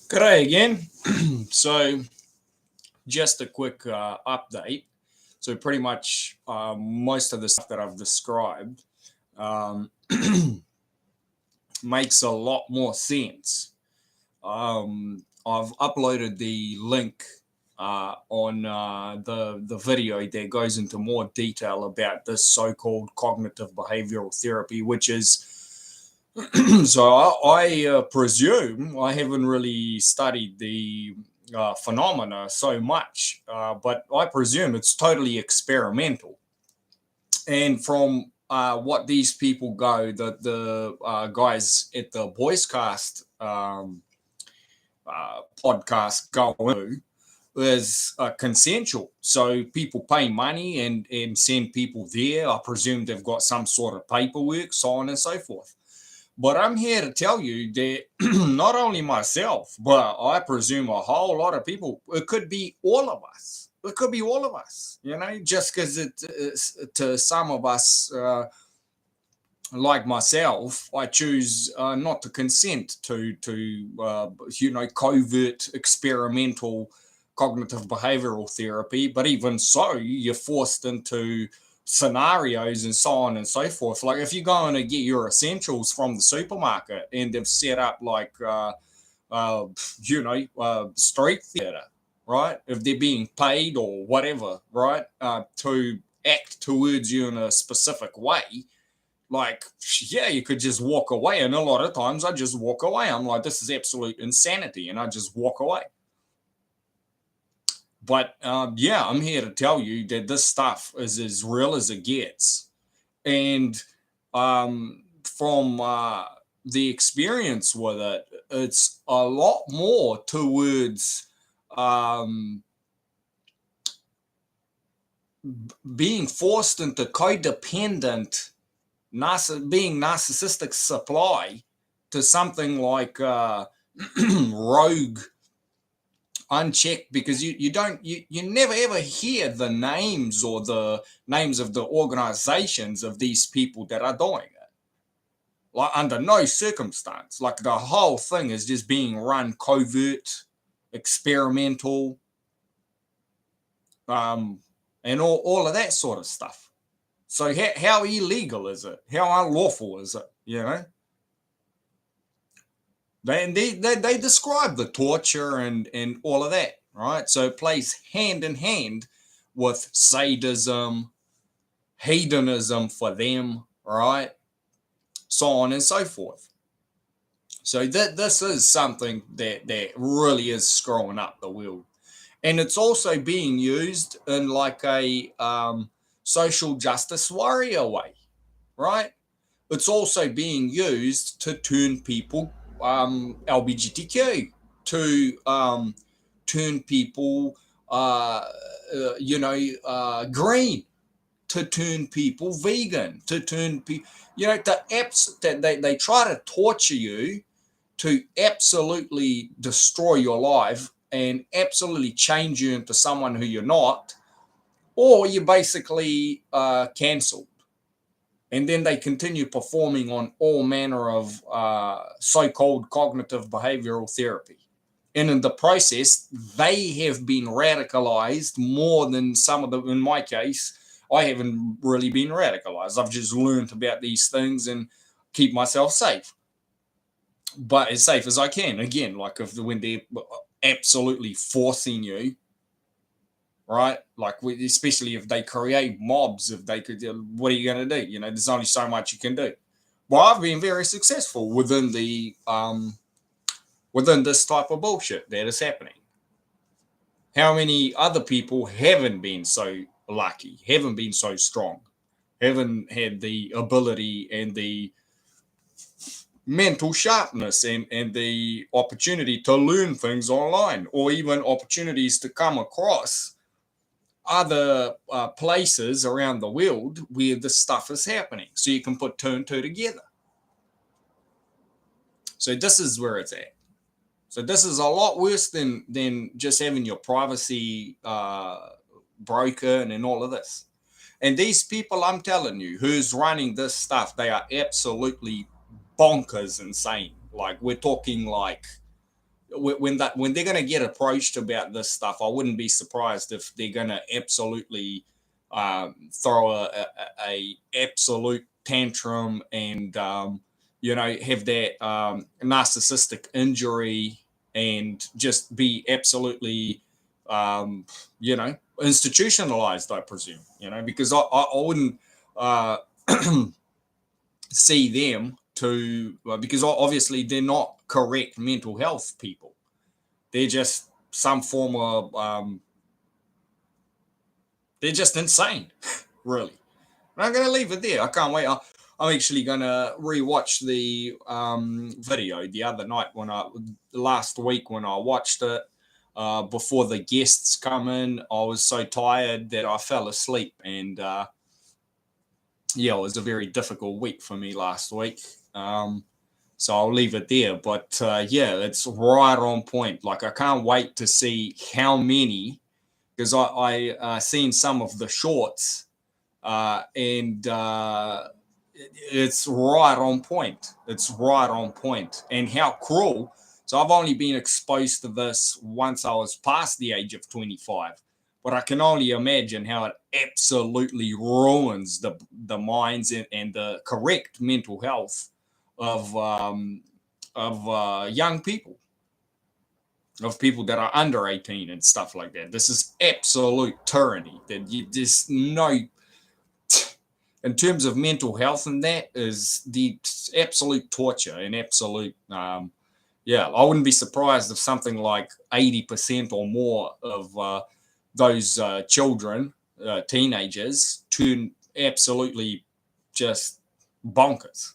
G'day again. So, just a quick update. So, pretty much most of the stuff that I've described um, makes a lot more sense. I've uploaded the link on the video that goes into more detail about this so-called cognitive behavioral therapy, which is so I presume I haven't really studied the phenomena so much, but I presume it's totally experimental. And from what these people the guys at the BOYSCAST podcast go into, is consensual. So people pay money and send people there. I presume they've got some sort of paperwork, so on and so forth. But I'm here to tell you that not only myself, but I presume a whole lot of people, it could be all of us. It could be all of us, just because to some of us, like myself, I choose not to consent to covert experimental cognitive behavioral therapy. But even so, you're forced into scenarios and so on and so forth. Like if you're going to get your essentials from the supermarket and they've set up like street theater, right? If they're being paid or whatever, right, to act towards you in a specific way, like, yeah, you could just walk away. And a lot of times I just walk away. I'm like, this is absolute insanity. And I just walk away. But yeah, I'm here to tell you that this stuff is as real as it gets. And from the experience with it, it's a lot more towards being forced into codependent, being narcissistic supply to something like rogue unchecked, because you never ever hear the names or the names of the organizations of these people that are doing it. Like under no circumstance, like the whole thing is just being run covert, experimental, and all of that sort of stuff. So how illegal is it? How unlawful is it? They describe the torture and all of that, right? So it plays hand in hand with sadism, hedonism for them, right? So on and so forth. So this is something that really is screwing up the world. And it's also being used in like a social justice warrior way, right? It's also being used to turn people LGBTQ, to turn people, green, to turn people vegan, to turn people, they try to torture you to absolutely destroy your life and absolutely change you into someone who you're not, or you're basically cancelled. And then they continue performing on all manner of so-called cognitive behavioral therapy. And in the process, they have been radicalized more than some of them. In my case, I haven't really been radicalized. I've just learned about these things and keep myself safe. But as safe as I can. Again, like when they're absolutely forcing you, right? Like, especially if they create mobs, if they could, what are you going to do? There's only so much you can do. Well, I've been very successful within within this type of bullshit that is happening. How many other people haven't been so lucky, haven't been so strong, haven't had the ability and the mental sharpness and the opportunity to learn things online, or even opportunities to come across other places around the world where this stuff is happening, so you can put two and two together. So this is where it's at. So this is a lot worse than just having your privacy broken and all of this. And these people, I'm telling you, who's running this stuff, they are absolutely bonkers insane. Like, we're talking like when they're going to get approached about this stuff, I wouldn't be surprised if they're going to absolutely throw a absolute tantrum and have that narcissistic injury and just be absolutely institutionalized, I presume, because I wouldn't see them because obviously they're not correct mental health people. They're just some form of they're just insane, really. And I'm going to leave it there. I can't wait. I'm actually going to rewatch the video the other night last week when I watched it before the guests come in. I was so tired that I fell asleep, and it was a very difficult week for me last week. So I'll leave it there. But it's right on point. Like, I can't wait to see how many, because I seen some of the shorts, and it's right on point. It's right on point. And how cruel. So I've only been exposed to this once I was past the age of 25. But I can only imagine how it absolutely ruins the minds and the correct mental health of young people, of people that are under 18 and stuff like that. This is absolute tyranny. That you just know, in terms of mental health, and that is the absolute torture and absolute. I wouldn't be surprised if something like 80% or more of those children, teenagers, turn absolutely just bonkers.